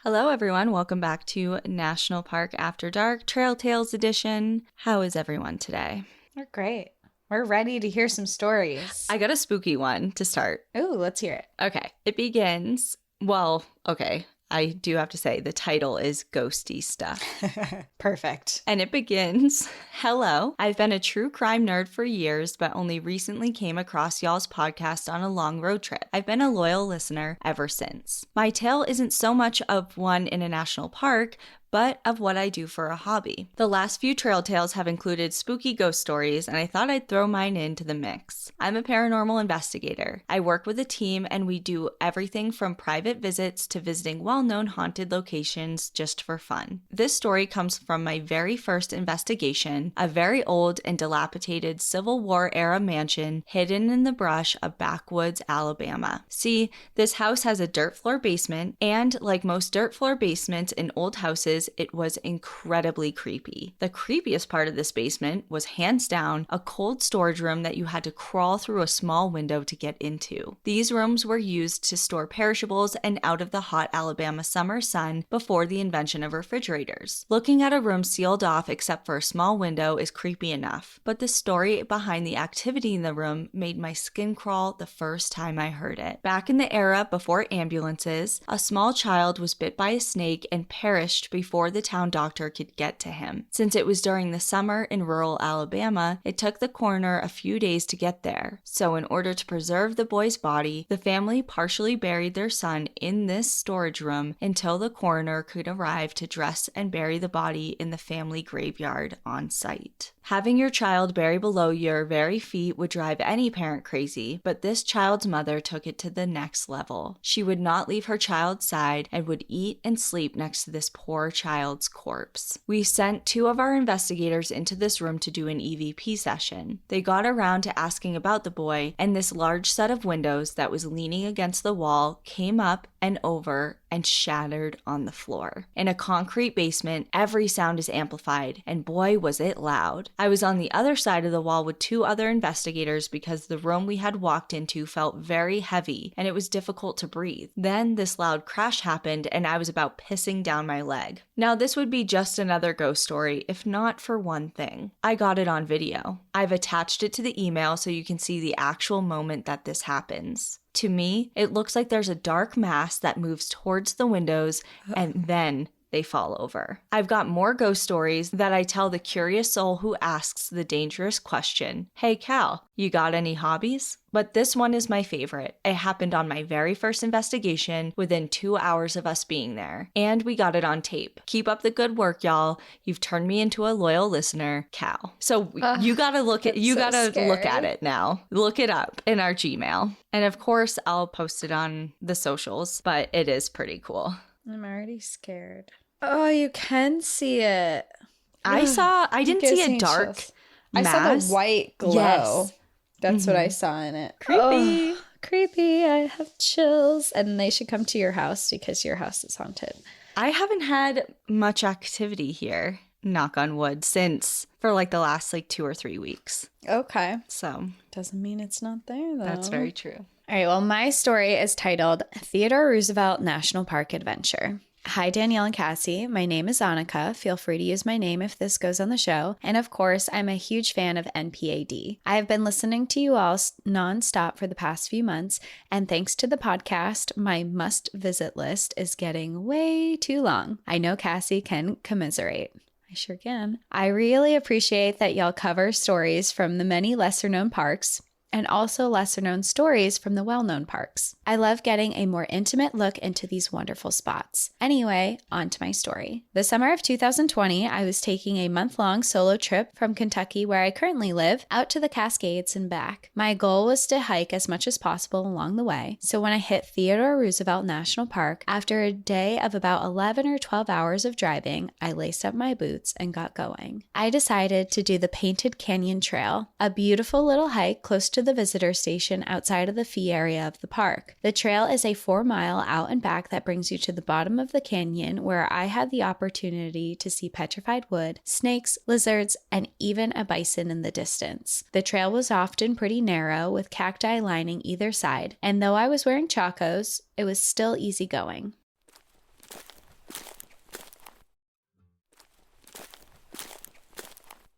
Hello, everyone. Welcome back to National Park After Dark Trail Tales Edition. How is everyone today? We're great. We're ready to hear some stories. I got a spooky one to start. Ooh, let's hear it. Okay. It begins, I do have to say the title is Ghosty Stuff. Perfect. And it begins, hello, I've been a true crime nerd for years, but only recently came across y'all's podcast on a long road trip. I've been a loyal listener ever since. My tale isn't so much of one in a national park, but of what I do for a hobby. The last few trail tales have included spooky ghost stories, and I thought I'd throw mine into the mix. I'm a paranormal investigator. I work with a team, and we do everything from private visits to visiting well-known haunted locations just for fun. This story comes from my very first investigation, a very old and dilapidated Civil War-era mansion hidden in the brush of backwoods, Alabama. See, this house has a dirt floor basement, and like most dirt floor basements in old houses, it was incredibly creepy. The creepiest part of this basement was hands down a cold storage room that you had to crawl through a small window to get into. These rooms were used to store perishables and out of the hot Alabama summer sun before the invention of refrigerators. Looking at a room sealed off except for a small window is creepy enough, but the story behind the activity in the room made my skin crawl the first time I heard it. Back in the era before ambulances, a small child was bit by a snake and perished before the town doctor could get to him. Since it was during the summer in rural Alabama, it took the coroner a few days to get there. So in order to preserve the boy's body, the family partially buried their son in this storage room until the coroner could arrive to dress and bury the body in the family graveyard on site. Having your child buried below your very feet would drive any parent crazy, but this child's mother took it to the next level. She would not leave her child's side and would eat and sleep next to this poor child's corpse. We sent 2 of our investigators into this room to do an EVP session. They got around to asking about the boy, and this large set of windows that was leaning against the wall came up and over and shattered on the floor. In a concrete basement, every sound is amplified, and boy was it loud. I was on the other side of the wall with 2 other investigators because the room we had walked into felt very heavy and it was difficult to breathe. Then this loud crash happened and I was about pissing down my leg. Now this would be just another ghost story if not for one thing. I got it on video. I've attached it to the email so you can see the actual moment that this happens. To me, it looks like there's a dark mass that moves towards the windows and then they fall over. I've got more ghost stories that I tell the curious soul who asks the dangerous question, "Hey Cal, you got any hobbies?" But this one is my favorite. It happened on my very first investigation within 2 hours of us being there. And we got it on tape. Keep up the good work, y'all. You've turned me into a loyal listener, Cal. So you gotta look at look at it now. Look it up in our Gmail. And of course, I'll post it on the socials, but it is pretty cool. I'm already scared. Oh, you can see it. I didn't see a dark mass. I saw the white glow. Yes. That's what I saw in it. Creepy. Oh, creepy. I have chills. And they should come to your house because your house is haunted. I haven't had much activity here, knock on wood, since for like the last 2 or 3 weeks. Okay. So doesn't mean it's not there, though. that's very true. All right. Well, my story is titled Theodore Roosevelt National Park Adventure. Hi, Danielle and Cassie. My name is Annika. Feel free to use my name if this goes on the show. And of course, I'm a huge fan of NPAD. I have been listening to you all nonstop for the past few months, and thanks to the podcast, my must-visit list is getting way too long. I know Cassie can commiserate. I sure can. I really appreciate that y'all cover stories from the many lesser-known parks, and also lesser-known stories from the well-known parks. I love getting a more intimate look into these wonderful spots. Anyway, on to my story. The summer of 2020, I was taking a month-long solo trip from Kentucky, where I currently live, out to the Cascades and back. My goal was to hike as much as possible along the way, so when I hit Theodore Roosevelt National Park, after a day of about 11 or 12 hours of driving, I laced up my boots and got going. I decided to do the Painted Canyon Trail, a beautiful little hike close to the visitor station outside of the fee area of the park. The trail is a 4-mile out and back that brings you to the bottom of the canyon, where I had the opportunity to see petrified wood, snakes, lizards, and even a bison in the distance. The trail was often pretty narrow, with cacti lining either side, and though I was wearing chacos, it was still easy going.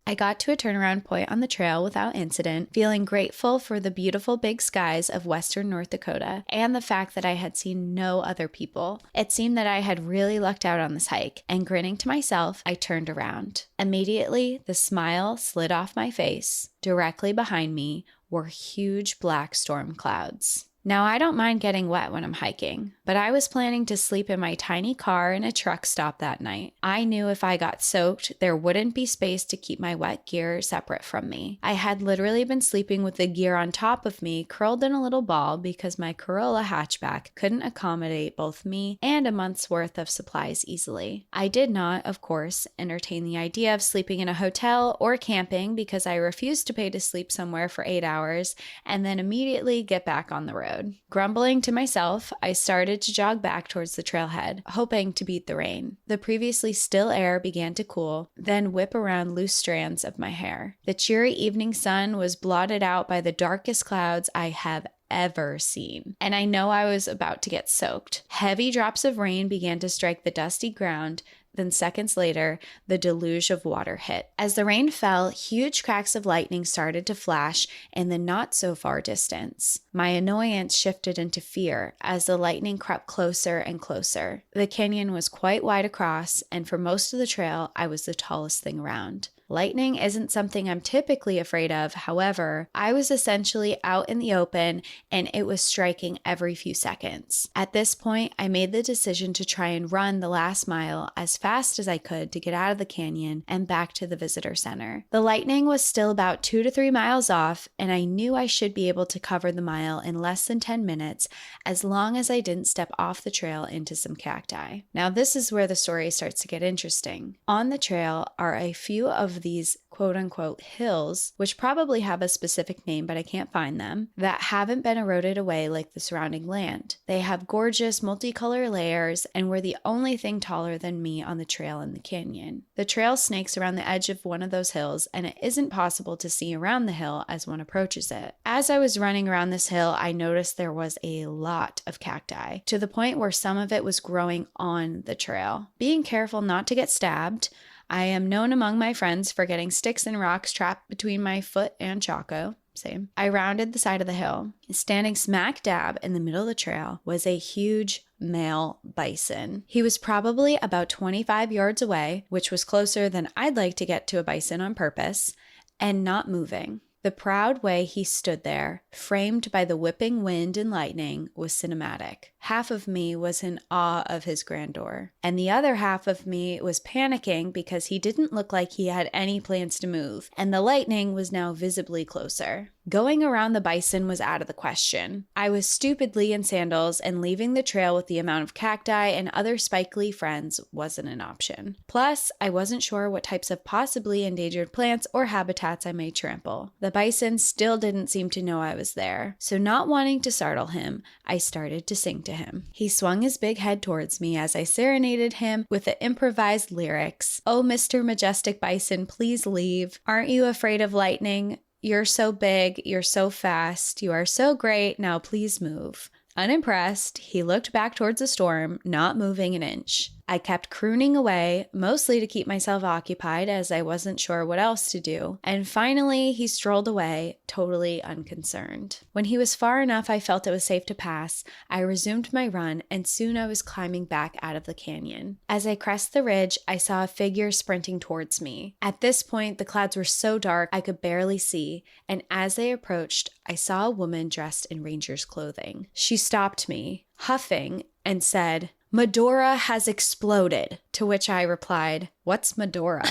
I got to a turnaround point on the trail without incident, feeling grateful for the beautiful big skies of western North Dakota and the fact that I had seen no other people. It seemed that I had really lucked out on this hike, and grinning to myself, I turned around. Immediately, the smile slid off my face. Directly behind me were huge black storm clouds. Now, I don't mind getting wet when I'm hiking, but I was planning to sleep in my tiny car in a truck stop that night. I knew if I got soaked, there wouldn't be space to keep my wet gear separate from me. I had literally been sleeping with the gear on top of me, curled in a little ball, because my Corolla hatchback couldn't accommodate both me and a month's worth of supplies easily. I did not, of course, entertain the idea of sleeping in a hotel or camping because I refused to pay to sleep somewhere for 8 hours and then immediately get back on the road. Grumbling to myself, I started to jog back towards the trailhead, hoping to beat the rain. The previously still air began to cool, then whip around loose strands of my hair. The cheery evening sun was blotted out by the darkest clouds I have ever seen, and I know I was about to get soaked. Heavy drops of rain began to strike the dusty ground. Then seconds later, the deluge of water hit. As the rain fell, huge cracks of lightning started to flash in the not-so-far distance. My annoyance shifted into fear as the lightning crept closer and closer. The canyon was quite wide across, and for most of the trail, I was the tallest thing around. Lightning isn't something I'm typically afraid of. However, I was essentially out in the open and it was striking every few seconds. At this point, I made the decision to try and run the last mile as fast as I could to get out of the canyon and back to the visitor center. The lightning was still about 2 to 3 miles off, and I knew I should be able to cover the mile in less than 10 minutes as long as I didn't step off the trail into some cacti. Now, this is where the story starts to get interesting. On the trail are a few of these quote-unquote hills, which probably have a specific name, but I can't find them, that haven't been eroded away like the surrounding land. They have gorgeous multicolor layers and were the only thing taller than me on the trail in the canyon. The trail snakes around the edge of one of those hills, and it isn't possible to see around the hill as one approaches it. As I was running around this hill, I noticed there was a lot of cacti, to the point where some of it was growing on the trail. Being careful not to get stabbed, I am known among my friends for getting sticks and rocks trapped between my foot and Chaco. Same. I rounded the side of the hill. Standing smack dab in the middle of the trail was a huge male bison. He was probably about 25 yards away, which was closer than I'd like to get to a bison on purpose, and not moving. The proud way he stood there, framed by the whipping wind and lightning, was cinematic. Half of me was in awe of his grandeur, and the other half of me was panicking because he didn't look like he had any plans to move, and the lightning was now visibly closer. Going around the bison was out of the question. I was stupidly in sandals, and leaving the trail with the amount of cacti and other spikely friends wasn't an option. Plus, I wasn't sure what types of possibly endangered plants or habitats I may trample. The bison still didn't seem to know I was there, so not wanting to startle him, I started to sing to him. He swung his big head towards me as I serenaded him with the improvised lyrics. "Oh, Mr. Majestic Bison, please leave. Aren't you afraid of lightning? You're so big, you're so fast, you are so great, now please move." Unimpressed, he looked back towards the storm, not moving an inch. I kept crooning away, mostly to keep myself occupied as I wasn't sure what else to do, and finally he strolled away, totally unconcerned. When he was far enough I felt it was safe to pass, I resumed my run, and soon I was climbing back out of the canyon. As I crested the ridge, I saw a figure sprinting towards me. At this point, the clouds were so dark I could barely see, and as they approached, I saw a woman dressed in ranger's clothing. She stopped me, huffing, and said, "Medora has exploded," to which I replied, "What's Medora?"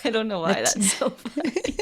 I don't know why that's so funny.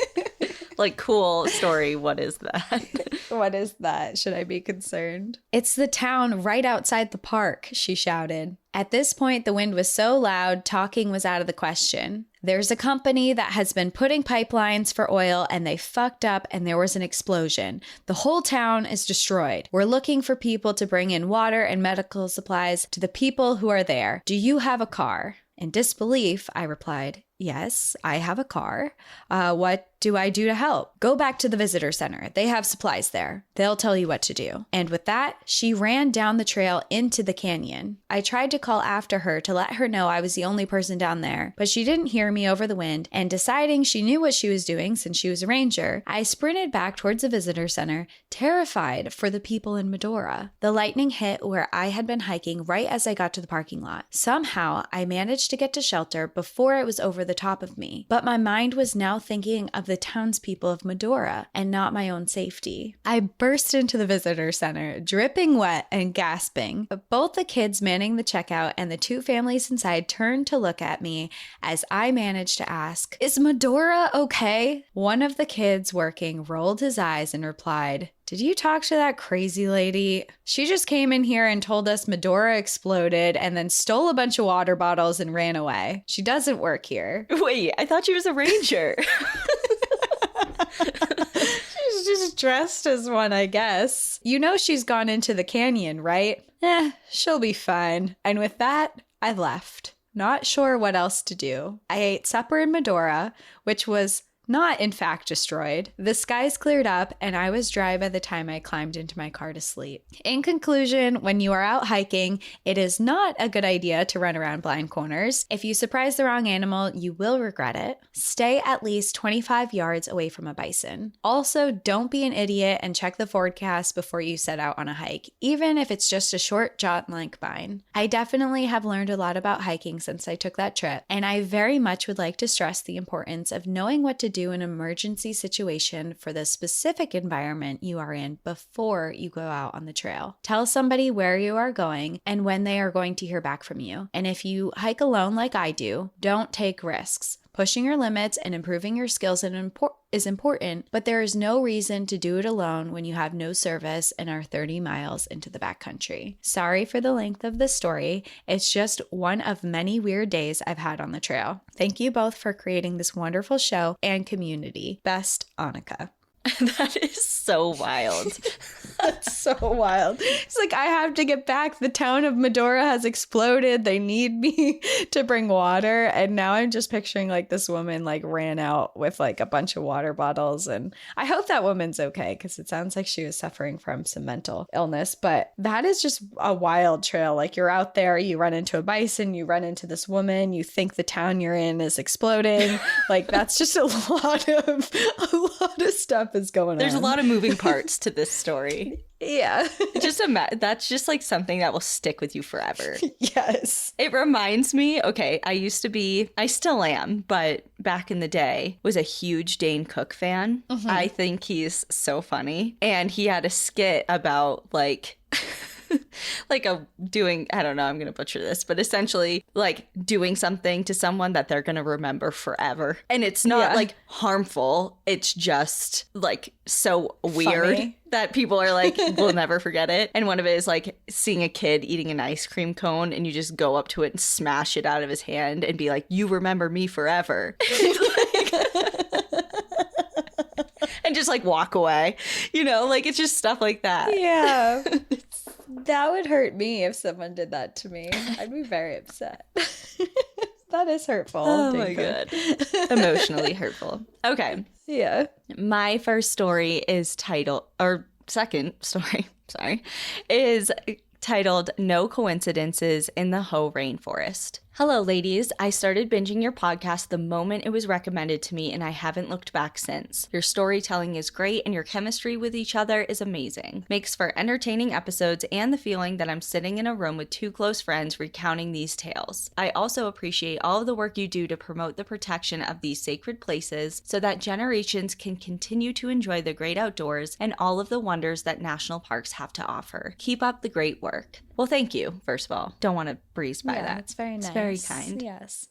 Like, cool story. What is that? What is that? Should I be concerned? "It's the town right outside the park," she shouted. At this point, the wind was so loud, talking was out of the question. "There's a company that has been putting pipelines for oil and they fucked up and there was an explosion. The whole town is destroyed. We're looking for people to bring in water and medical supplies to the people who are there. Do you have a car?" In disbelief, I replied, Yes, I have a car. What do I do to help? Go back to the visitor center. They have supplies there. They'll tell you what to do. And with that, she ran down the trail into the canyon. I tried to call after her to let her know I was the only person down there, but she didn't hear me over the wind, and deciding she knew what she was doing since she was a ranger, I sprinted back towards the visitor center, terrified for the people in Medora. The lightning hit where I had been hiking right as I got to the parking lot. Somehow, I managed to get to shelter before it was over the top of me, but my mind was now thinking of the townspeople of Medora and not my own safety. I burst into the visitor center, dripping wet and gasping. But both the kids manning the checkout and the two families inside turned to look at me as I managed to ask, "Is Medora okay?" One of the kids working rolled his eyes and replied, "Did you talk to that crazy lady? She just came in here and told us Medora exploded and then stole a bunch of water bottles and ran away. She doesn't work here." Wait, I thought she was a ranger. She's just dressed as one, I guess. You know she's gone into the canyon, right? She'll be fine. And with that, I left. Not sure what else to do. I ate supper in Medora, which was not in fact destroyed. The skies cleared up and I was dry by the time I climbed into my car to sleep. In conclusion, when you are out hiking, it is not a good idea to run around blind corners. If you surprise the wrong animal, you will regret it. Stay at least 25 yards away from a bison. Also, don't be an idiot and check the forecast before you set out on a hike, even if it's just a short jaunt like mine. I definitely have learned a lot about hiking since I took that trip, and I very much would like to stress the importance of knowing what to do in an emergency situation for the specific environment you are in before you go out on the trail. Tell somebody where you are going and when they are going to hear back from you. And if you hike alone like I do, don't take risks. Pushing your limits and improving your skills is important, but there is no reason to do it alone when you have no service and are 30 miles into the backcountry. Sorry for the length of this story. It's just one of many weird days I've had on the trail. Thank you both for creating this wonderful show and community. Best, Annika. That is so wild. That's so wild. It's like, I have to get back. The town of Medora has exploded. They need me to bring water. And now I'm just picturing like this woman like ran out with like a bunch of water bottles. And I hope that woman's okay, because it sounds like she was suffering from some mental illness. But that is just a wild trail. Like, you're out there, you run into a bison, you run into this woman, you think the town you're in is exploding. Like, that's just a lot of stuff is going on. There's a lot of moving parts to this story. Yeah. That's just like something that will stick with you forever. Yes. It reminds me, okay, I still am, but back in the day was a huge Dane Cook fan. Mm-hmm. I think he's so funny. And he had a skit about like I don't know, I'm going to butcher this, but essentially like doing something to someone that they're going to remember forever. And it's not like harmful. It's just like so weird. Funny. That people are like, we'll never forget it. And one of it is like seeing a kid eating an ice cream cone and you just go up to it and smash it out of his hand and be like, "You remember me forever." And just like walk away, like it's just stuff like that. Yeah. That would hurt me if someone did that to me. I'd be very upset. That is hurtful. Oh my God. Emotionally hurtful. Okay. Yeah. My first story is second story, is titled "No Coincidences in the Hoh Rainforest." Hello, ladies. I started binging your podcast the moment it was recommended to me, and I haven't looked back since. Your storytelling is great, and your chemistry with each other is amazing. Makes for entertaining episodes and the feeling that I'm sitting in a room with two close friends recounting these tales. I also appreciate all of the work you do to promote the protection of these sacred places so that generations can continue to enjoy the great outdoors and all of the wonders that national parks have to offer. Keep up the great work. Well, thank you, first of all. Don't want to breeze by that. It's very nice. It's very kind. Yes.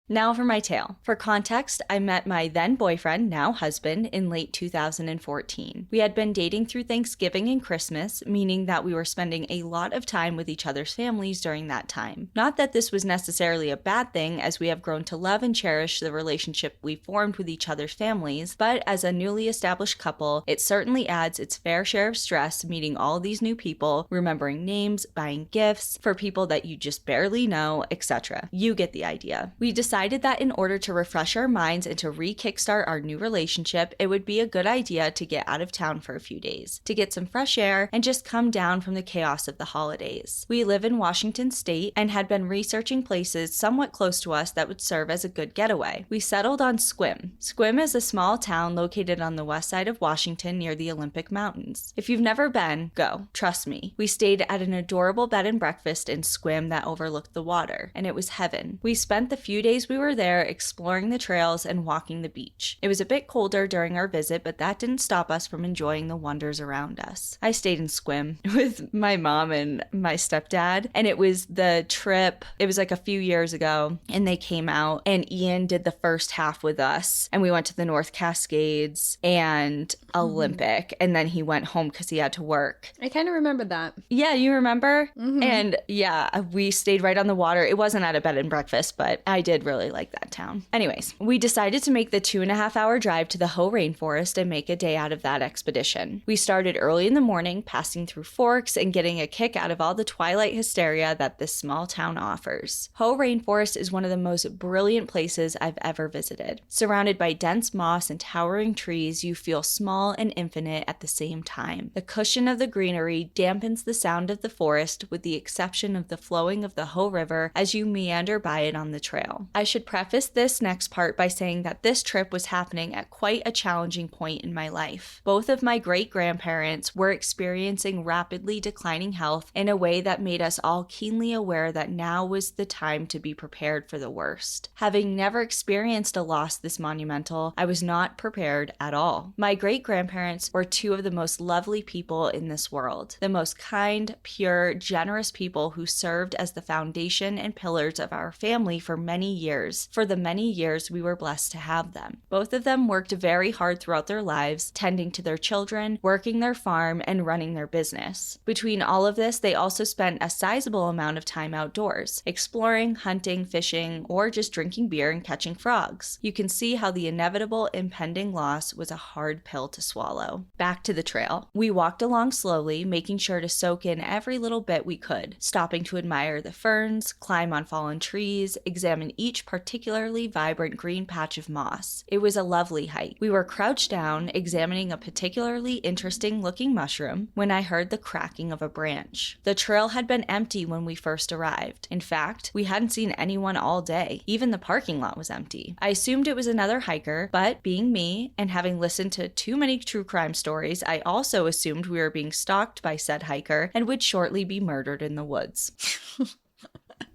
Now for my tale. For context, I met my then boyfriend, now husband, in late 2014. We had been dating through Thanksgiving and Christmas, meaning that we were spending a lot of time with each other's families during that time. Not that this was necessarily a bad thing, as we have grown to love and cherish the relationship we formed with each other's families, but as a newly established couple, it certainly adds its fair share of stress meeting all these new people, remembering names, buying gifts for people that you just barely know, etc. You get the idea. We decided decided that in order to refresh our minds and to re-kickstart our new relationship, it would be a good idea to get out of town for a few days, to get some fresh air and just come down from the chaos of the holidays. We live in Washington State and had been researching places somewhat close to us that would serve as a good getaway. We settled on Sequim. Sequim is a small town located on the west side of Washington near the Olympic Mountains. If you've never been, go. Trust me. We stayed at an adorable bed and breakfast in Sequim that overlooked the water, and it was heaven. We spent the few days we were there exploring the trails and walking the beach. It was a bit colder during our visit, but that didn't stop us from enjoying the wonders around us. I stayed in Sequim with my mom and my stepdad, and it was the trip, it was like a few years ago, and they came out, and Ian did the first half with us, and we went to the North Cascades and Olympic, and then he went home because he had to work. I kind of remember that. Yeah, you remember? And yeah, we stayed right on the water. It wasn't at a bed and breakfast, but I did really like that town. Anyways, we decided to make the 2.5-hour drive to the Hoh Rainforest and make a day out of that expedition. We started early in the morning, passing through Forks and getting a kick out of all the twilight hysteria that this small town offers. Hoh Rainforest is one of the most brilliant places I've ever visited. Surrounded by dense moss and towering trees, you feel small and infinite at the same time. The cushion of the greenery dampens the sound of the forest, with the exception of the flowing of the Hoh River as you meander by it on the trail. I should preface this next part by saying that this trip was happening at quite a challenging point in my life. Both of my great-grandparents were experiencing rapidly declining health in a way that made us all keenly aware that now was the time to be prepared for the worst. Having never experienced a loss this monumental, I was not prepared at all. My great-grandparents were two of the most lovely people in this world, the most kind, pure, generous people who served as the foundation and pillars of our family for many years, for the many years we were blessed to have them. Both of them worked very hard throughout their lives, tending to their children, working their farm, and running their business. Between all of this, they also spent a sizable amount of time outdoors, exploring, hunting, fishing, or just drinking beer and catching frogs. You can see how the inevitable impending loss was a hard pill to swallow. Back to the trail. We walked along slowly, making sure to soak in every little bit we could, stopping to admire the ferns, climb on fallen trees, examine each particularly vibrant green patch of moss. It was a lovely hike. We were crouched down, examining a particularly interesting looking mushroom, when I heard the cracking of a branch. The trail had been empty when we first arrived. In fact, we hadn't seen anyone all day. Even the parking lot was empty. I assumed it was another hiker, but being me, and having listened to too many true crime stories, I also assumed we were being stalked by said hiker and would shortly be murdered in the woods.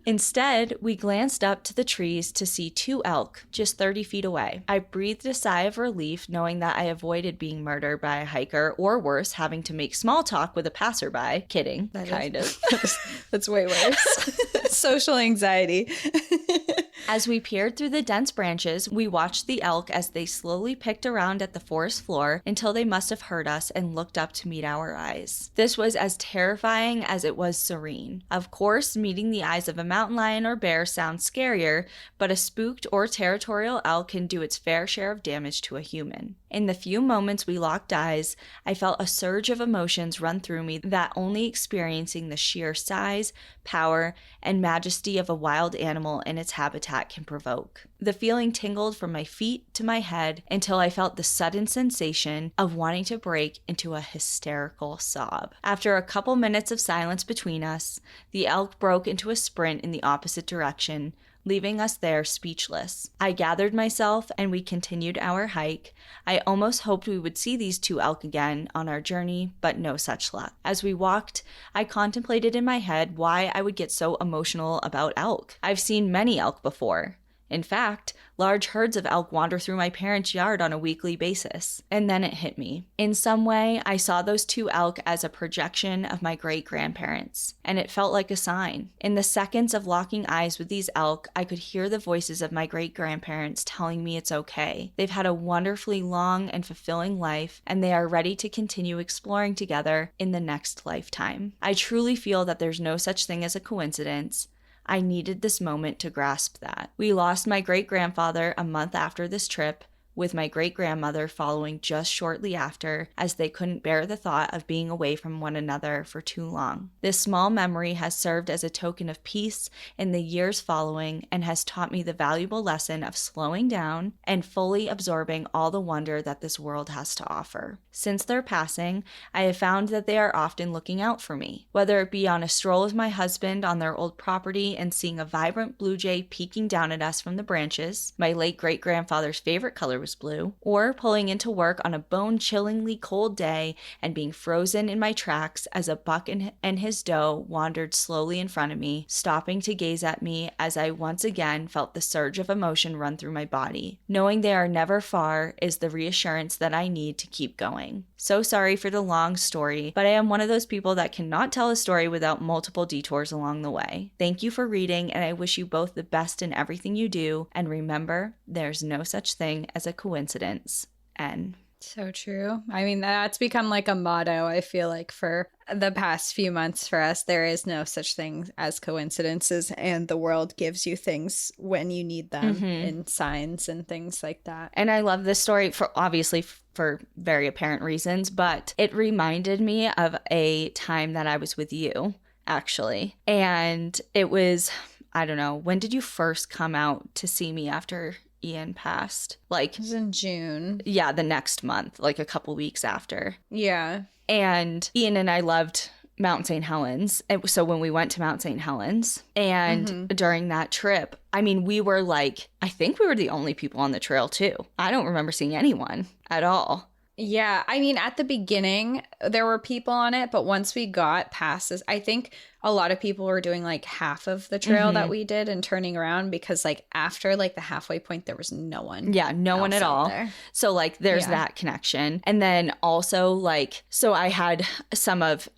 Instead, we glanced up to the trees to see 2 elk just 30 feet away. I breathed a sigh of relief knowing that I avoided being murdered by a hiker, or worse, having to make small talk with a passerby. Kidding, kind of. That's way worse. Social anxiety. As we peered through the dense branches, we watched the elk as they slowly picked around at the forest floor until they must have heard us and looked up to meet our eyes. This was as terrifying as it was serene. Of course, meeting the eyes of a mountain lion or bear sounds scarier, but a spooked or territorial elk can do its fair share of damage to a human. In the few moments we locked eyes, I felt a surge of emotions run through me that only experiencing the sheer size, power, and majesty of a wild animal in its habitat can provoke. The feeling tingled from my feet to my head until I felt the sudden sensation of wanting to break into a hysterical sob. After a couple minutes of silence between us, the elk broke into a sprint in the opposite direction, leaving us there speechless. I gathered myself and we continued our hike. I almost hoped we would see these 2 elk again on our journey, but no such luck. As we walked, I contemplated in my head why I would get so emotional about elk. I've seen many elk before. In fact, large herds of elk wander through my parents' yard on a weekly basis. And then it hit me. In some way, I saw those 2 elk as a projection of my great-grandparents, and it felt like a sign. In the seconds of locking eyes with these elk, I could hear the voices of my great-grandparents telling me it's okay. They've had a wonderfully long and fulfilling life, and they are ready to continue exploring together in the next lifetime. I truly feel that there's no such thing as a coincidence. I needed this moment to grasp that. We lost my great-grandfather a month after this trip, with my great-grandmother following just shortly after, as they couldn't bear the thought of being away from one another for too long. This small memory has served as a token of peace in the years following and has taught me the valuable lesson of slowing down and fully absorbing all the wonder that this world has to offer. Since their passing, I have found that they are often looking out for me, whether it be on a stroll with my husband on their old property and seeing a vibrant blue jay peeking down at us from the branches, my late great-grandfather's favorite color was blue, or pulling into work on a bone-chillingly cold day and being frozen in my tracks as a buck and his doe wandered slowly in front of me, stopping to gaze at me as I once again felt the surge of emotion run through my body. Knowing they are never far is the reassurance that I need to keep going. So sorry for the long story, but I am one of those people that cannot tell a story without multiple detours along the way. Thank you for reading, and I wish you both the best in everything you do. And remember, there's no such thing as a coincidence. N. So true. I mean, that's become like a motto, I feel like, for the past few months for us. There is no such thing as coincidences, and the world gives you things when you need them in signs and things like that. And I love this story for obviously for very apparent reasons, but it reminded me of a time that I was with you, actually. And it was, I don't know, when did you first come out to see me after Ian passed? Like, it was in June. Yeah, the next month, like a couple weeks after. Yeah. And Ian and I loved Mount St. Helens. So when we went to Mount St. Helens and during that trip, I mean, we were like, I think we were the only people on the trail too. I don't remember seeing anyone at all. Yeah, I mean, at the beginning, there were people on it, but once we got past this, I think a lot of people were doing like half of the trail that we did and turning around, because like after like the halfway point, there was no one. Yeah, no one at all. There. So like there's that connection. And then also like, so I had some of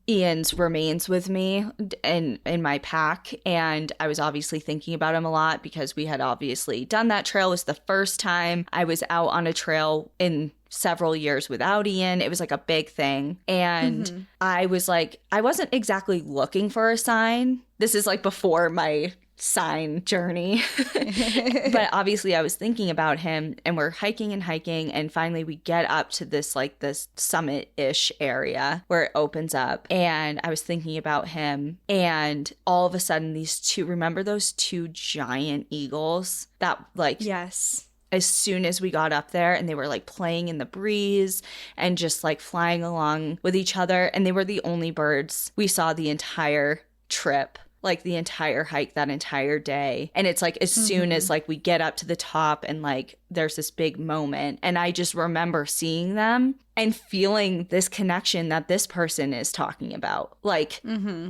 Ian's remains with me in my pack, and I was obviously thinking about him a lot because we had obviously done that trail. It was the first time I was out on a trail in several years without Ian. It was like a big thing. And I was like, I wasn't exactly looking for a sign. This is like before my sign journey. But obviously I was thinking about him, and we're hiking, and finally we get up to this like this summit-ish area where it opens up, and I was thinking about him, and all of a sudden these two, remember those two giant eagles that like, yes, as soon as we got up there, and they were like playing in the breeze and just like flying along with each other. And they were the only birds we saw the entire trip, like the entire hike, that entire day. And it's like as soon as like we get up to the top and like there's this big moment, and I just remember seeing them and feeling this connection that this person is talking about, like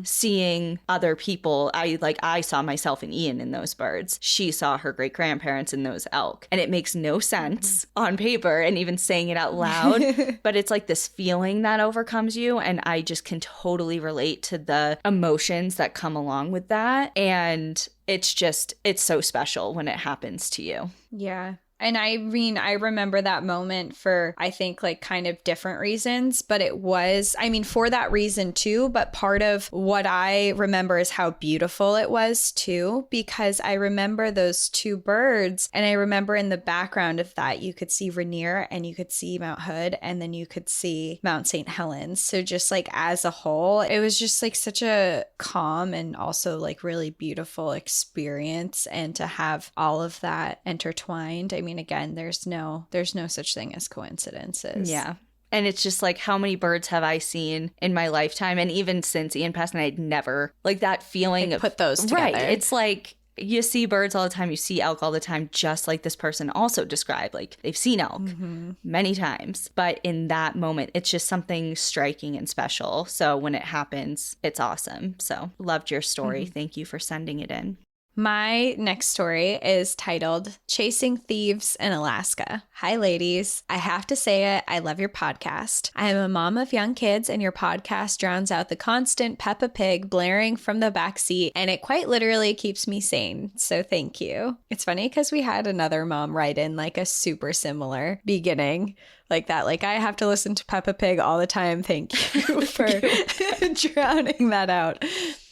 seeing other people. I saw myself and Ian in those birds. She saw her great grandparents in those elk, and it makes no sense on paper and even saying it out loud, but it's like this feeling that overcomes you, and I just can totally relate to the emotions that come along with that. And it's so special when it happens to you. Yeah. And I mean, I remember that moment for, I think, like kind of different reasons, but it was, I mean, for that reason too, but part of what I remember is how beautiful it was too, because I remember those two birds, and I remember in the background of that, you could see Rainier and you could see Mount Hood, and then you could see Mount St. Helens. So just like as a whole, it was just like such a calm and also like really beautiful experience, and to have all of that intertwined. I mean, again, there's no such thing as coincidences. Yeah. And it's just like, how many birds have I seen in my lifetime? And even since Ian passed, and I'd never, like that feeling of put those together. Right. It's like, you see birds all the time, you see elk all the time, just like this person also described. Like they've seen elk many times, but in that moment, it's just something striking and special. So when it happens, it's awesome. So loved your story. Thank you for sending it in. My next story is titled Chasing Thieves in Alaska. Hi, ladies. I have to say it. I love your podcast. I am a mom of young kids, and your podcast drowns out the constant Peppa Pig blaring from the back seat, and it quite literally keeps me sane. So thank you. It's funny because we had another mom write in like a super similar beginning like that. Like, I have to listen to Peppa Pig all the time. Thank you for drowning that out.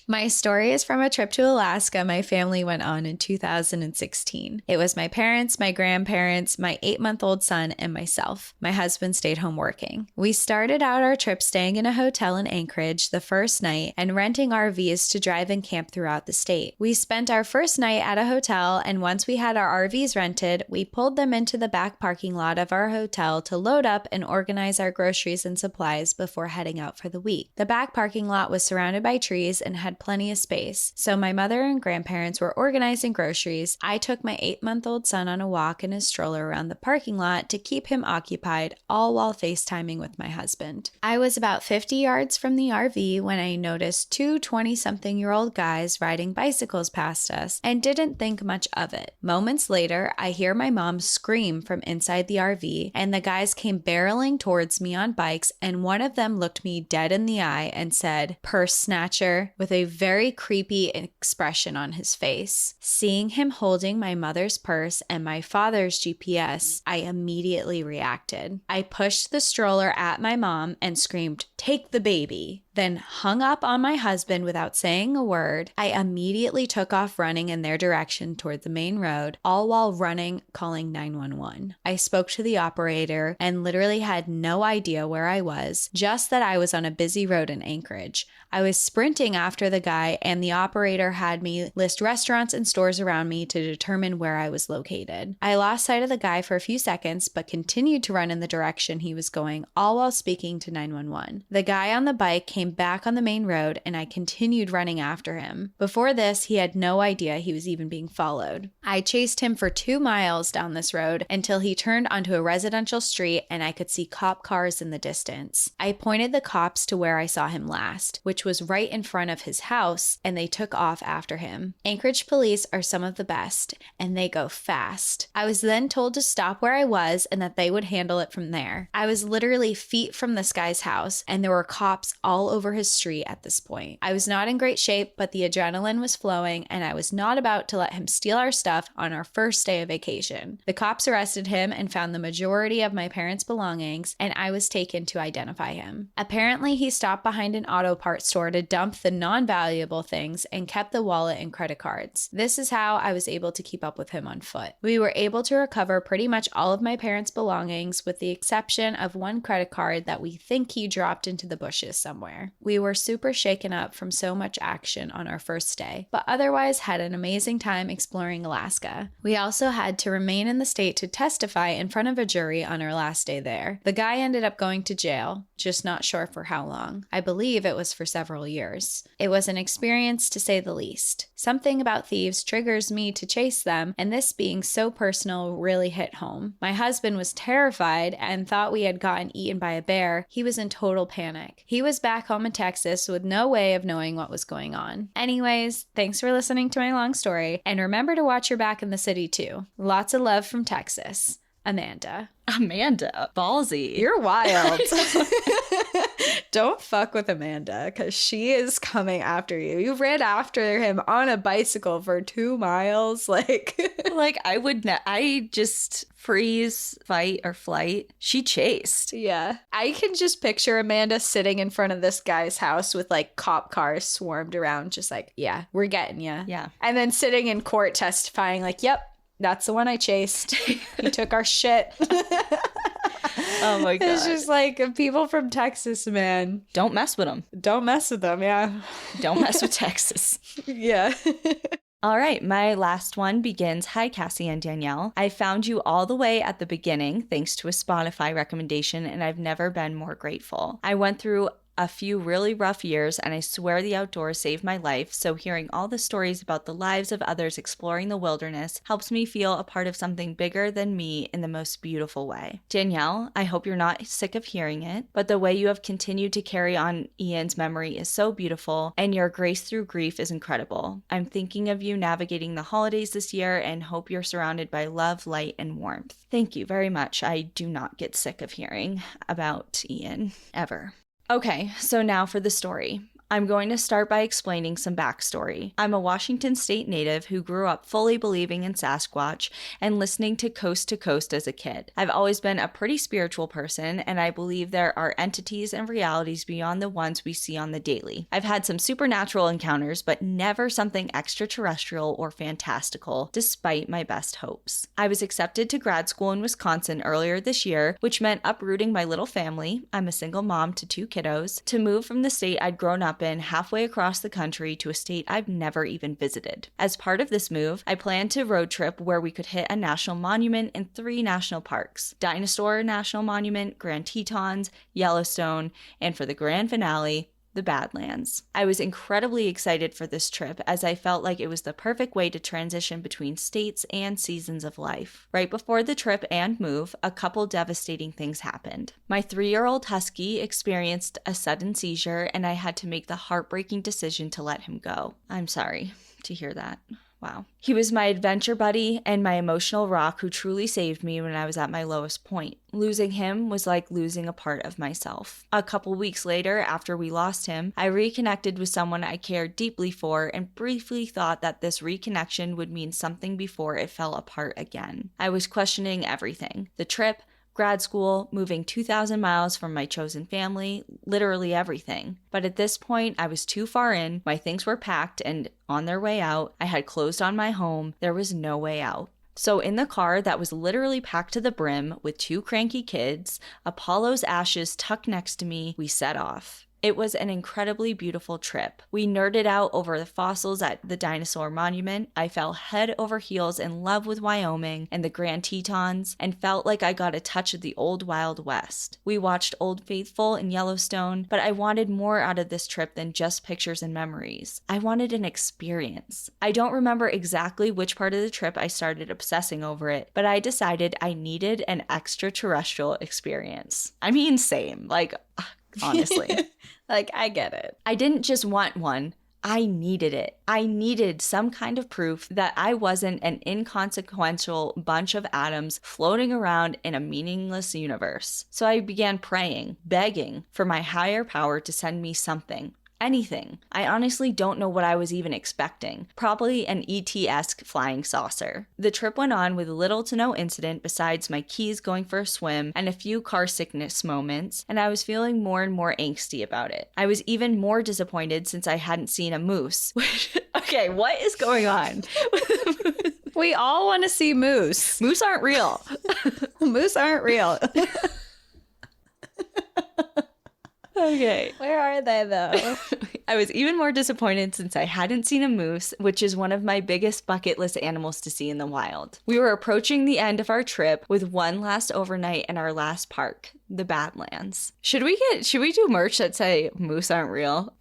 My story is from a trip to Alaska my family went on in 2016. It was my parents, my grandparents, my 8-month-old son, and myself. My husband stayed home working. We started out our trip staying in a hotel in Anchorage the first night and renting RVs to drive and camp throughout the state. We spent our first night at a hotel, and once we had our RVs rented, we pulled them into the back parking lot of our hotel to load up and organize our groceries and supplies before heading out for the week. The back parking lot was surrounded by trees and had plenty of space, so my mother and grandparents were organizing groceries. I took my 8-month-old son on a walk in his stroller around the parking lot to keep him occupied, all while FaceTiming with my husband. I was about 50 yards from the RV when I noticed two 20-something-year-old guys riding bicycles past us and didn't think much of it. Moments later, I hear my mom scream from inside the RV, and the guys came barreling towards me on bikes, and one of them looked me dead in the eye and said, "Purse snatcher," with a very creepy expression on his face. Seeing him holding my mother's purse and my father's GPS, I immediately reacted. I pushed the stroller at my mom and screamed, "Take the baby," then hung up on my husband without saying a word. I immediately took off running in their direction toward the main road, all while running, calling 911. I spoke to the operator and literally had no idea where I was, just that I was on a busy road in Anchorage. I was sprinting after the guy, and the operator had me list restaurants and stores around me to determine where I was located. I lost sight of the guy for a few seconds, but continued to run in the direction he was going, all while speaking to 911. The guy on the bike came back on the main road, and I continued running after him. Before this, he had no idea he was even being followed. I chased him for 2 miles down this road until he turned onto a residential street and I could see cop cars in the distance. I pointed the cops to where I saw him last, which was right in front of his house, and they took off after him. Anchorage police are some of the best, and they go fast. I was then told to stop where I was and that they would handle it from there. I was literally feet from this guy's house, and there were cops all over his street at this point. I was not in great shape, but the adrenaline was flowing, and I was not about to let him steal our stuff on our first day of vacation. The cops arrested him and found the majority of my parents' belongings, and I was taken to identify him. Apparently, he stopped behind an auto parts store to dump the non-valuable things and kept the wallet and credit cards. This is how I was able to keep up with him on foot. We were able to recover pretty much all of my parents' belongings with the exception of one credit card that we think he dropped into the bushes somewhere. We were super shaken up from so much action on our first day, but otherwise had an amazing time exploring Alaska. We also had to remain in the state to testify in front of a jury on our last day there. The guy ended up going to jail, just not sure for how long. I believe it was for several years. It was an experience to say the least. Something about thieves triggers me to chase them, and this being so personal really hit home. My husband was terrified and thought we had gotten eaten by a bear. He was in total panic. He was back home in Texas with no way of knowing what was going on. Anyways, thanks for listening to my long story, and remember to watch your back in the city too. Lots of love from Texas. Amanda. Amanda, ballsy. You're wild. Don't fuck with Amanda, because she is coming after you. You ran after him on a bicycle for 2 miles. Like I would I just freeze, fight, or flight. She chased. Yeah. I can just picture Amanda sitting in front of this guy's house with like cop cars swarmed around, just like, yeah, we're getting you. Yeah. And then sitting in court testifying like, yep, that's the one I chased. He took our shit. Oh my God. It's just like people from Texas, man. Don't mess with them. Don't mess with them, yeah. Don't mess with Texas. Yeah. All right, my last one begins, "Hi, Cassie and Danielle. I found you all the way at the beginning thanks to a Spotify recommendation, and I've never been more grateful. I went through a few really rough years, and I swear the outdoors saved my life, so hearing all the stories about the lives of others exploring the wilderness helps me feel a part of something bigger than me in the most beautiful way. Danielle, I hope you're not sick of hearing it, but the way you have continued to carry on Ian's memory is so beautiful, and your grace through grief is incredible. I'm thinking of you navigating the holidays this year and hope you're surrounded by love, light, and warmth. Thank you very much. I do not get sick of hearing about Ian, ever." Okay, so now for the story. I'm going to start by explaining some backstory. I'm a Washington State native who grew up fully believing in Sasquatch and listening to Coast to Coast as a kid. I've always been a pretty spiritual person, and I believe there are entities and realities beyond the ones we see on the daily. I've had some supernatural encounters, but never something extraterrestrial or fantastical, despite my best hopes. I was accepted to grad school in Wisconsin earlier this year, which meant uprooting my little family. I'm a single mom to 2 kiddos, to move from the state I'd grown up in halfway across the country to a state I've never even visited. As part of this move, I planned to road trip where we could hit a national monument and 3 national parks: Dinosaur National Monument, Grand Tetons, Yellowstone, and for the grand finale, the Badlands. I was incredibly excited for this trip as I felt like it was the perfect way to transition between states and seasons of life. Right before the trip and move, a couple devastating things happened. My 3-year-old husky experienced a sudden seizure, and I had to make the heartbreaking decision to let him go. I'm sorry to hear that. Wow. He was my adventure buddy and my emotional rock who truly saved me when I was at my lowest point. Losing him was like losing a part of myself. A couple weeks later, after we lost him, I reconnected with someone I cared deeply for and briefly thought that this reconnection would mean something before it fell apart again. I was questioning everything: the trip, grad school, moving 2,000 miles from my chosen family, literally everything. But at this point, I was too far in, my things were packed and on their way out. I had closed on my home. There was no way out. So in the car that was literally packed to the brim with 2 cranky kids, Apollo's ashes tucked next to me, we set off. It was an incredibly beautiful trip. We nerded out over the fossils at the Dinosaur Monument. I fell head over heels in love with Wyoming and the Grand Tetons and felt like I got a touch of the old Wild West. We watched Old Faithful in Yellowstone, but I wanted more out of this trip than just pictures and memories. I wanted an experience. I don't remember exactly which part of the trip I started obsessing over it, but I decided I needed an extraterrestrial experience. I mean, same. Honestly. I get it. I didn't just want one. I needed it. I needed some kind of proof that I wasn't an inconsequential bunch of atoms floating around in a meaningless universe. So I began praying, begging for my higher power to send me something. Anything. I honestly don't know what I was even expecting. Probably an ET-esque flying saucer. The trip went on with little to no incident besides my keys going for a swim and a few car sickness moments, and I was feeling more and more angsty about it. I was even more disappointed since I hadn't seen a moose. Okay, what is going on? We all want to see moose. Moose aren't real. Moose aren't real. Okay. Where are they, though? I was even more disappointed since I hadn't seen a moose, which is one of my biggest bucket list animals to see in the wild. We were approaching the end of our trip with one last overnight in our last park, the Badlands. Should we do merch that say moose aren't real?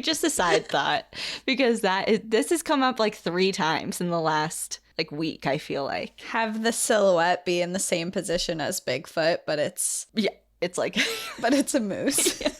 Just a side thought, because this has come up 3 times in the last week, I feel like. Have the silhouette be in the same position as Bigfoot, but it's... Yeah, it's but it's a moose. Yeah.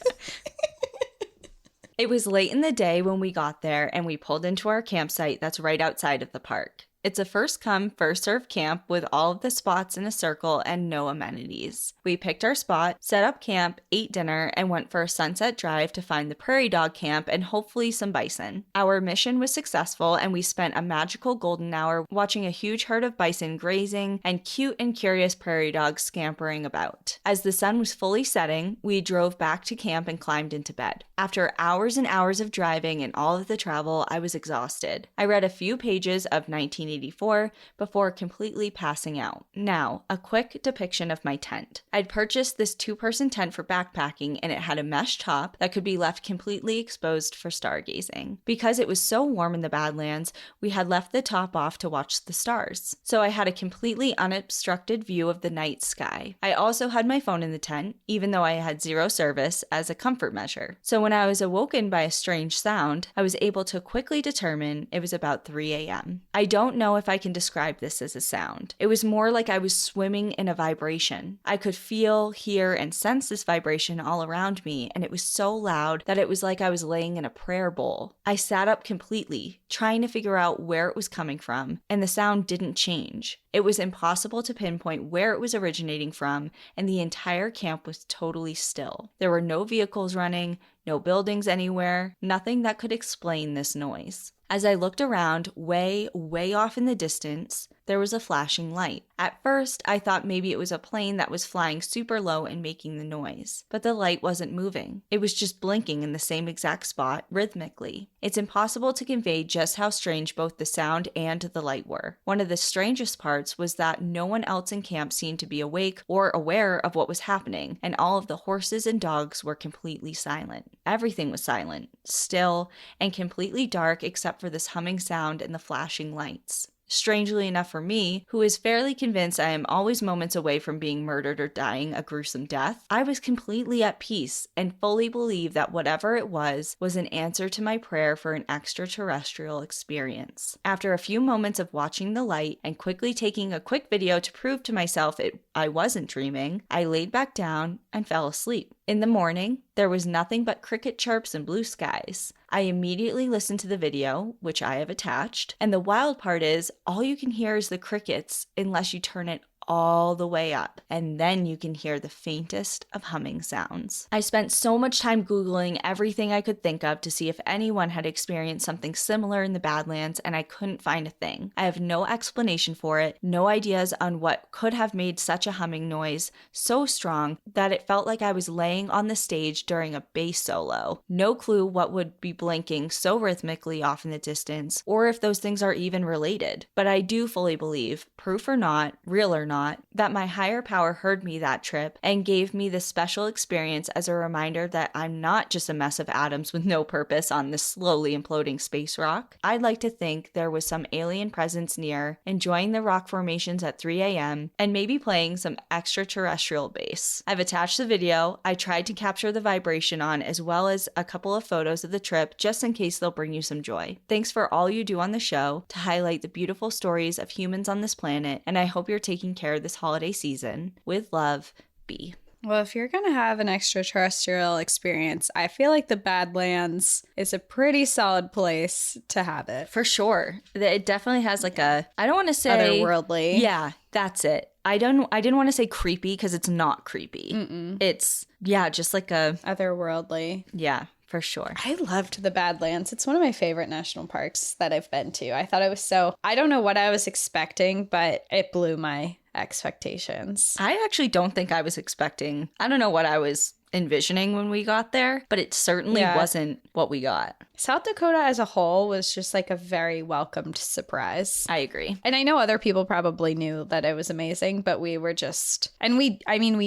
It was late in the day when we got there, and we pulled into our campsite that's right outside of the park. It's a first come, first served camp with all of the spots in a circle and no amenities. We picked our spot, set up camp, ate dinner, and went for a sunset drive to find the prairie dog camp and hopefully some bison. Our mission was successful, and we spent a magical golden hour watching a huge herd of bison grazing and cute and curious prairie dogs scampering about. As the sun was fully setting, we drove back to camp and climbed into bed. After hours and hours of driving and all of the travel, I was exhausted. I read a few pages of 1984 before completely passing out. Now, a quick depiction of my tent. I'd purchased this 2-person tent for backpacking, and it had a mesh top that could be left completely exposed for stargazing. Because it was so warm in the Badlands, we had left the top off to watch the stars. So I had a completely unobstructed view of the night sky. I also had my phone in the tent, even though I had 0 service, as a comfort measure. So when I was awoken by a strange sound, I was able to quickly determine it was about 3 a.m. I don't know if I can describe this as a sound. It was more like I was swimming in a vibration. I could feel, hear, and sense this vibration all around me, and it was so loud that it was like I was laying in a prayer bowl. I sat up completely, trying to figure out where it was coming from, and the sound didn't change. It was impossible to pinpoint where it was originating from, and the entire camp was totally still. There were no vehicles running, no buildings anywhere, nothing that could explain this noise. As I looked around, way off in the distance, there was a flashing light. At first, I thought maybe it was a plane that was flying super low and making the noise, but the light wasn't moving. It was just blinking in the same exact spot, rhythmically. It's impossible to convey just how strange both the sound and the light were. One of the strangest parts was that no one else in camp seemed to be awake or aware of what was happening, and all of the horses and dogs were completely silent. Everything was silent, still, and completely dark except for this humming sound and the flashing lights. Strangely enough for me, who is fairly convinced I am always moments away from being murdered or dying a gruesome death, I was completely at peace and fully believed that whatever it was an answer to my prayer for an extraterrestrial experience. After a few moments of watching the light and quickly taking a quick video to prove to myself I wasn't dreaming, I laid back down and fell asleep. In the morning, there was nothing but cricket chirps and blue skies. I immediately listened to the video, which I have attached, and the wild part is all you can hear is the crickets unless you turn it all the way up, and then you can hear the faintest of humming sounds. I spent so much time Googling everything I could think of to see if anyone had experienced something similar in the Badlands, and I couldn't find a thing. I have no explanation for it, no ideas on what could have made such a humming noise so strong that it felt like I was laying on the stage during a bass solo. No clue what would be blinking so rhythmically off in the distance, or if those things are even related. But I do fully believe, proof or not, real or not, that my higher power heard me that trip and gave me this special experience as a reminder that I'm not just a mess of atoms with no purpose on this slowly imploding space rock. I'd like to think there was some alien presence near, enjoying the rock formations at 3 a.m., and maybe playing some extraterrestrial bass. I've attached the video. I tried to capture the vibration on as well as a couple of photos of the trip just in case they'll bring you some joy. Thanks for all you do on the show to highlight the beautiful stories of humans on this planet, and I hope you're taking care this holiday season. With love, B. Well, if you're going to have an extraterrestrial experience, I feel like the Badlands is a pretty solid place to have it. For sure. It definitely has like a, I don't want to say otherworldly. Yeah, that's it. I didn't want to say creepy because it's not creepy. It's, just like a otherworldly. Yeah. For sure. I loved the Badlands. It's one of my favorite national parks that I've been to. I thought it was I don't know what I was expecting, but it blew my expectations. I actually don't think I was expecting, I don't know what I was envisioning when we got there, but it certainly wasn't what we got. South Dakota as a whole was just like a very welcomed surprise. I agree. And I know other people probably knew that it was amazing, but we were just, and we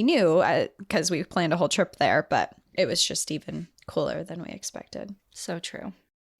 knew because we planned a whole trip there, but it was just even cooler than we expected. So true.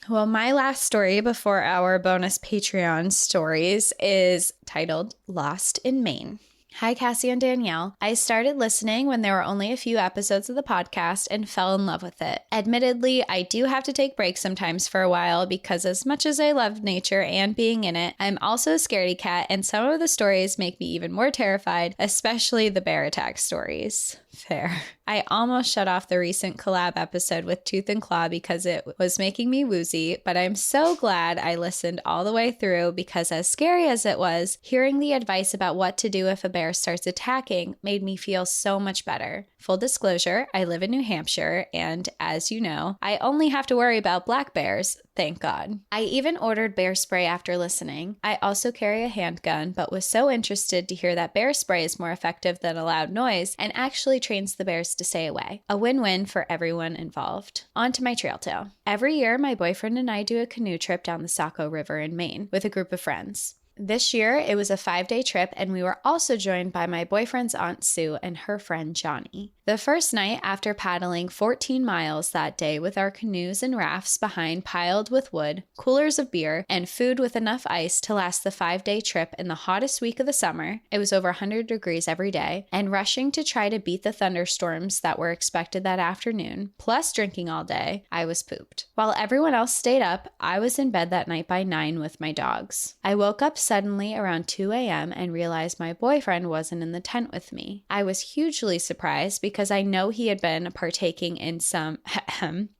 Well, my last story before our bonus Patreon stories is titled Lost in Maine. Hi, Cassie and Danielle. I started listening when there were only a few episodes of the podcast and fell in love with it. Admittedly, I do have to take breaks sometimes for a while because as much as I love nature and being in it, I'm also a scaredy cat and some of the stories make me even more terrified, especially the bear attack stories. Fair. I almost shut off the recent collab episode with Tooth and Claw because it was making me woozy, but I'm so glad I listened all the way through because as scary as it was, hearing the advice about what to do if a bear starts attacking made me feel so much better. Full disclosure, I live in New Hampshire, and as you know, I only have to worry about black bears, thank God. I even ordered bear spray after listening. I also carry a handgun, but was so interested to hear that bear spray is more effective than a loud noise and actually trains the bears to stay away. A win-win for everyone involved. On to my trail tale. Every year, my boyfriend and I do a canoe trip down the Saco River in Maine with a group of friends. This year, it was a 5-day trip, and we were also joined by my boyfriend's Aunt Sue and her friend Johnny. The first night, after paddling 14 miles that day with our canoes and rafts behind piled with wood, coolers of beer, and food with enough ice to last the 5-day trip in the hottest week of the summer, it was over 100 degrees every day, and rushing to try to beat the thunderstorms that were expected that afternoon, plus drinking all day, I was pooped. While everyone else stayed up, I was in bed that night by 9 with my dogs. I woke up suddenly around 2 a.m. and realized my boyfriend wasn't in the tent with me. I was hugely surprised because I know he had been partaking in some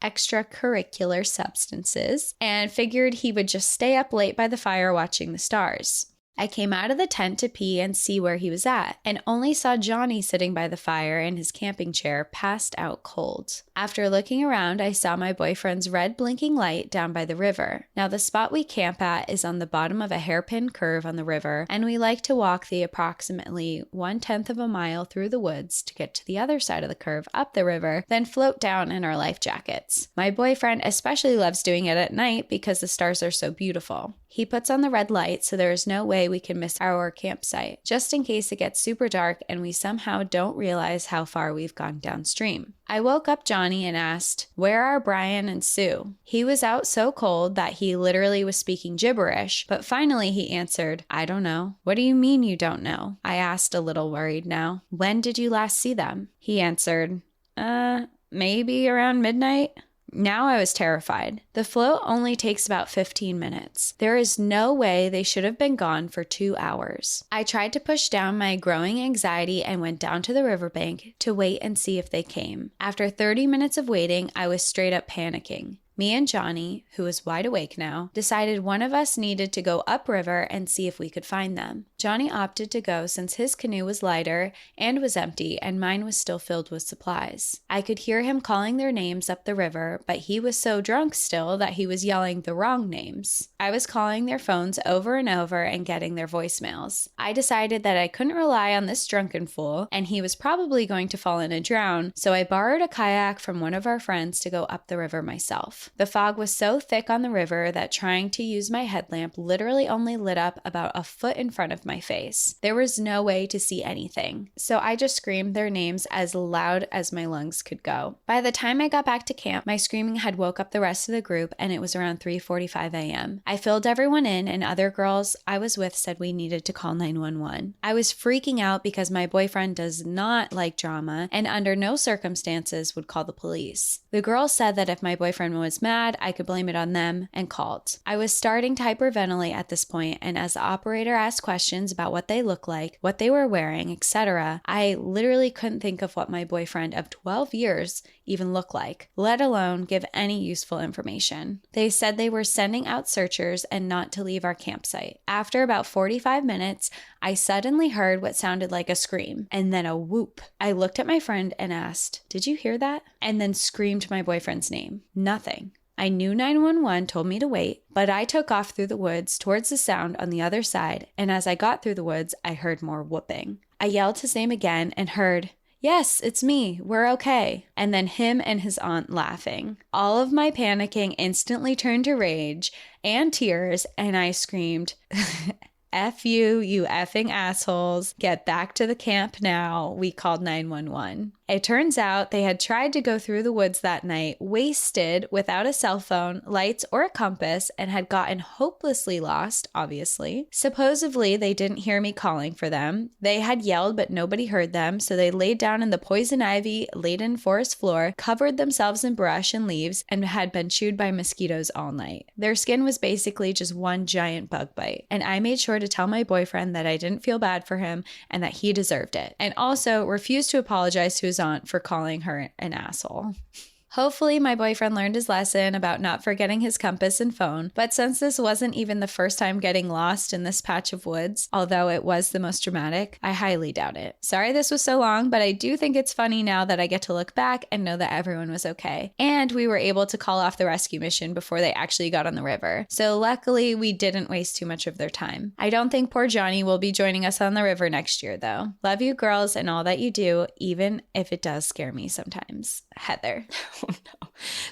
extracurricular substances and figured he would just stay up late by the fire watching the stars. I came out of the tent to pee and see where he was at, and only saw Johnny sitting by the fire in his camping chair, passed out cold. After looking around, I saw my boyfriend's red blinking light down by the river. Now, the spot we camp at is on the bottom of a hairpin curve on the river, and we like to walk the approximately 1/10 of a mile through the woods to get to the other side of the curve up the river, then float down in our life jackets. My boyfriend especially loves doing it at night because the stars are so beautiful. He puts on the red light so there is no way we can miss our campsite, just in case it gets super dark and we somehow don't realize how far we've gone downstream. I woke up Johnny and asked, "Where are Brian and Sue?" He was out so cold that he literally was speaking gibberish, but finally he answered, "I don't know." "What do you mean you don't know?" I asked, a little worried now. "When did you last see them?" He answered, maybe around midnight." Now I was terrified. The float only takes about 15 minutes. There is no way they should have been gone for 2 hours. I tried to push down my growing anxiety and went down to the riverbank to wait and see if they came. After 30 minutes of waiting, I was straight up panicking. Me and Johnny, who was wide awake now, decided one of us needed to go upriver and see if we could find them. Johnny opted to go since his canoe was lighter and was empty and mine was still filled with supplies. I could hear him calling their names up the river, but he was so drunk still that he was yelling the wrong names. I was calling their phones over and over and getting their voicemails. I decided that I couldn't rely on this drunken fool, and he was probably going to fall in and drown, so I borrowed a kayak from one of our friends to go up the river myself. The fog was so thick on the river that trying to use my headlamp literally only lit up about a foot in front of my face. There was no way to see anything, so I just screamed their names as loud as my lungs could go. By the time I got back to camp, my screaming had woke up the rest of the group, and it was around 3:45 a.m. I filled everyone in, and other girls I was with said we needed to call 911. I was freaking out because my boyfriend does not like drama and under no circumstances would call the police. The girls said that if my boyfriend was mad, I could blame it on them, and called. I was starting to hyperventilate at this point, and as the operator asked questions about what they looked like, what they were wearing, etc., I literally couldn't think of what my boyfriend of 12 years even looked like, let alone give any useful information. They said they were sending out searchers and not to leave our campsite. After about 45 minutes, I suddenly heard what sounded like a scream, and then a whoop. I looked at my friend and asked, "Did you hear that?" And then screamed my boyfriend's name. Nothing. I knew 911 told me to wait, but I took off through the woods towards the sound on the other side, and as I got through the woods, I heard more whooping. I yelled his name again and heard, "Yes, it's me. We're okay." And then him and his aunt laughing. All of my panicking instantly turned to rage and tears, and I screamed, "F you, you effing assholes. Get back to the camp now." We called 911. It turns out they had tried to go through the woods that night, wasted, without a cell phone, lights, or a compass, and had gotten hopelessly lost, obviously. Supposedly, they didn't hear me calling for them. They had yelled, but nobody heard them, so they laid down in the poison ivy-laden forest floor, covered themselves in brush and leaves, and had been chewed by mosquitoes all night. Their skin was basically just one giant bug bite, and I made sure to tell my boyfriend that I didn't feel bad for him and that he deserved it, and also refused to apologize to his aunt for calling her an asshole. Hopefully, my boyfriend learned his lesson about not forgetting his compass and phone, but since this wasn't even the first time getting lost in this patch of woods, although it was the most dramatic, I highly doubt it. Sorry this was so long, but I do think it's funny now that I get to look back and know that everyone was okay. And we were able to call off the rescue mission before they actually got on the river. So luckily, we didn't waste too much of their time. I don't think poor Johnny will be joining us on the river next year, though. Love you girls and all that you do, even if it does scare me sometimes. Heather. Oh no.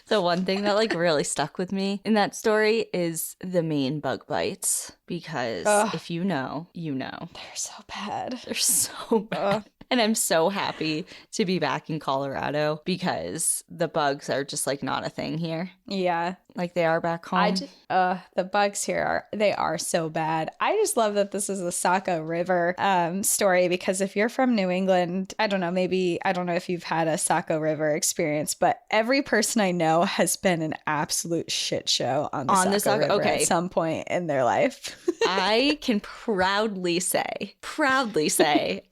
The one thing that really stuck with me in that story is the main bug bites, because if you know, you know. They're so bad. They're so bad. And I'm so happy to be back in Colorado because the bugs are just not a thing here. Yeah. like they are back home. The bugs here are so bad. I just love that this is a Saco River story, because if you're from New England, I don't know if you've had a Saco River experience, but every person I know has been an absolute shit show on the Saco River at some point in their life. I can proudly say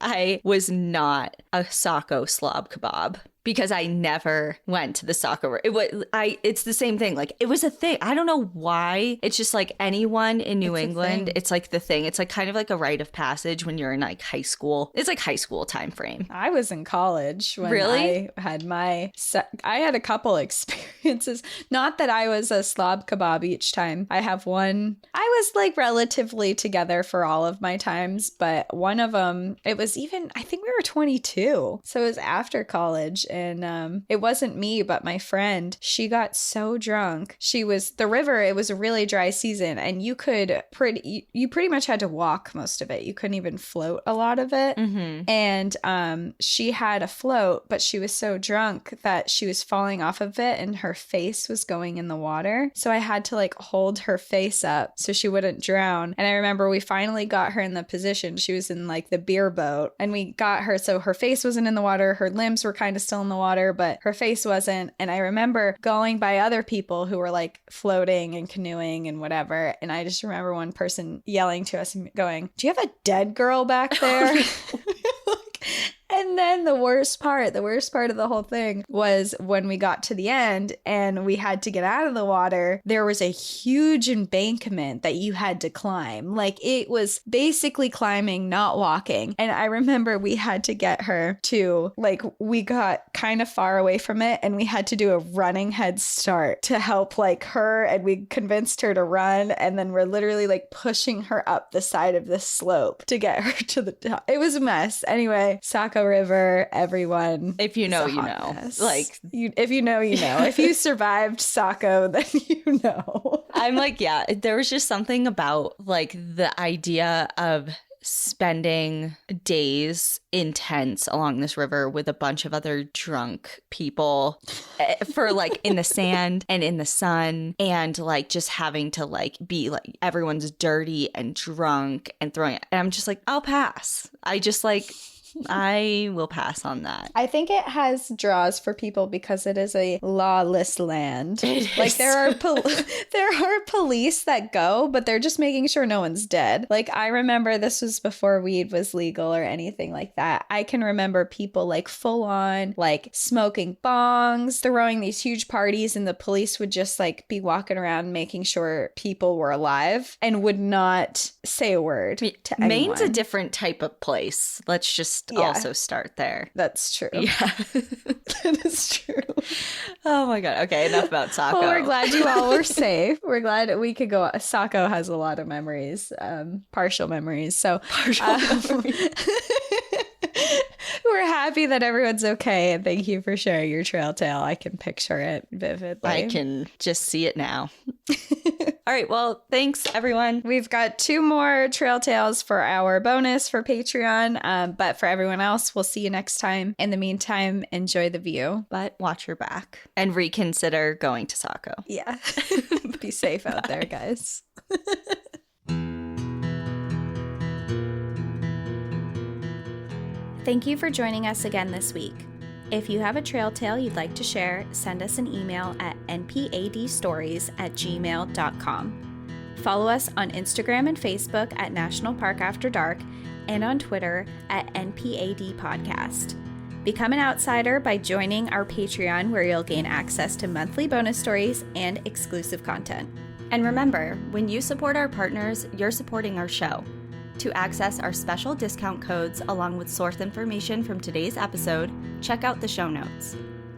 I was not a Saco slob kebab, because I never went to the Saco. It's the same thing. Like, it was a thing. I don't know why. It's just like anyone in New England, it's like the thing. It's like kind of like a rite of passage when you're in like high school. It's like high school time frame. I was in college when I had I had a couple experiences. Not that I was a slob kebab each time. I have one. I was like relatively together for all of my times, but one of them, it was even, I think we were 22. So it was after college. And it wasn't me, but my friend. She got so drunk. It was a really dry season, and you pretty much had to walk most of it. You couldn't even float a lot of it. Mm-hmm. And she had a float, but she was so drunk that she was falling off of it, and her face was going in the water. So I had to like hold her face up so she wouldn't drown. And I remember we finally got her in the position. She was in like the beer boat, and we got her so her face wasn't in the water. Her limbs were kind of still in the water, but her face wasn't. And I remember going by other people who were like floating and canoeing and whatever. And I just remember one person yelling to us and going, "Do you have a dead girl back there?" And then the worst part of the whole thing was when we got to the end and we had to get out of the water, there was a huge embankment that you had to climb. Like, it was basically climbing, not walking. And I remember we had to get her to, like, we got kind of far away from it and we had to do a running head start to help like her, and we convinced her to run, and then we're literally like pushing her up the side of this slope to get her to the top. It was a mess. Anyway, Saco River, everyone. If you know, you know. Like, if you know, you know. If you survived Saco, then you know. I'm like, yeah, there was just something about like the idea of spending days intense along this river with a bunch of other drunk people for like in the sand and in the sun, and like just having to like be like everyone's dirty and drunk and throwing it. And I'm just like, I'll pass. I will pass on that. I think it has draws for people because it is a lawless land. Like, there are police that go, but they're just making sure no one's dead. Like, I remember this was before weed was legal or anything like that. I can remember people like full on like smoking bongs, throwing these huge parties, and the police would just like be walking around making sure people were alive and would not say a word to anyone. Maine's a different type of place. Let's just also start there. That's true. Yeah. That is true. Oh my God. Okay, enough about Saco. Well, we're glad you all were safe. We're glad we could go. Saco has a lot of memories, partial memories. So we're happy that everyone's okay, and thank you for sharing your trail tale. I can picture it vividly. I can just see it now. All right. Well, thanks, everyone. We've got 2 more trail tales for our bonus for Patreon. But for everyone else, we'll see you next time. In the meantime, enjoy the view. But watch your back and reconsider going to Saco. Yeah. Be safe out there, guys. Thank you for joining us again this week. If you have a trail tale you'd like to share, send us an email at npadstories@gmail.com. Follow us on Instagram and Facebook at National Park After Dark, and on Twitter at NPAD Podcast. Become an outsider by joining our Patreon, where you'll gain access to monthly bonus stories and exclusive content. And remember, when you support our partners, you're supporting our show. To access our special discount codes along with source information from today's episode, check out the show notes.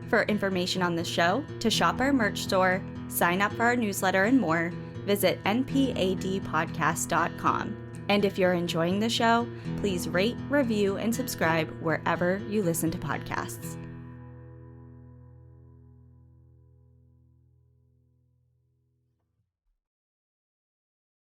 For information on the show, to shop our merch store, sign up for our newsletter, and more, visit npadpodcast.com. And if you're enjoying the show, please rate, review, and subscribe wherever you listen to podcasts.